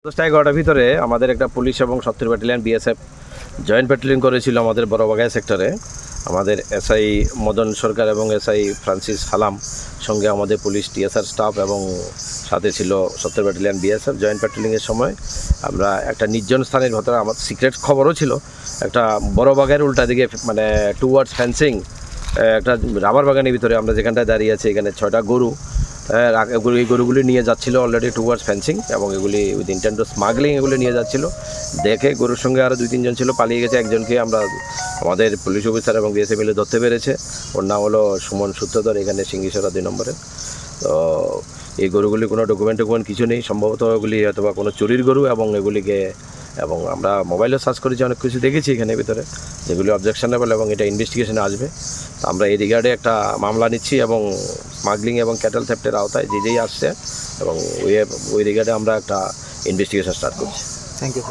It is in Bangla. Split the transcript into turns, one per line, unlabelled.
10টা-11টার ভিতরে আমাদের একটা পুলিশ এবং 70 ব্যাটালিয়ন বিএসএফ জয়েন্ট প্যাট্রোলিং করেছিল আমাদের বড়বাগাই সেক্টরে। আমাদের এসআই মদন সরকার এবং এসআই ফ্রান্সিস হালাম সঙ্গে আমাদের পুলিশ টিএসআর স্টাফ এবং সাথে ছিল 70 ব্যাটালিয়ন বিএসএফ জয়েন্ট প্যাট্রোলিংয়ের সময় আমরা একটা নির্জন স্থানের ভেতরে আমার সিক্রেট খবরও ছিল একটা বড়বাগাইয়ের উল্টা দিকে মানে টুয়ার্ডস ফেন্সিং একটা রাবার বাগানের ভিতরে আমরা যেখানটায় দাঁড়িয়ে আছি এখানে 6টা গরু এই গরুগুলি নিয়ে যাচ্ছিলো অলরেডি টুয়ার্ডস ফেন্সিং এবং এগুলি উইথ ইন্টেন্ট টু স্মাগলিং এগুলি নিয়ে যাচ্ছিলো। দেখে গরুর সঙ্গে আরও 2-3 জন ছিল, পালিয়ে গেছে। একজনকে আমরা আমাদের পুলিশ অফিসার এবং বিএসএফ মিলে ধরতে পেরেছে। ওর নাম হলো সুমন সূত্রধর, এখানে সিঙ্গিসরা 2 নম্বরে। তো এই গরুগুলি কোনো ডকুমেন্ট কিছু নেই, সম্ভবত এগুলি হয়তো বা কোনো চুরির গরু এবং এগুলিকে এবং আমরা মোবাইলে সার্চ করেছি, অনেক কিছু দেখেছি এখানে ভিতরে যেগুলি অবজেকশনেবল এবং এটা ইনভেস্টিগেশনে আসবে। তো আমরা এই রিগার্ডে একটা মামলা নিচ্ছি এবং স্মাগলিং এবং ক্যাটেল থেফটের আওতায় যেই আসছে এবং ওই রিগার্ডে আমরা একটা ইনভেস্টিগেশন স্টার্ট করছি।
Thank you.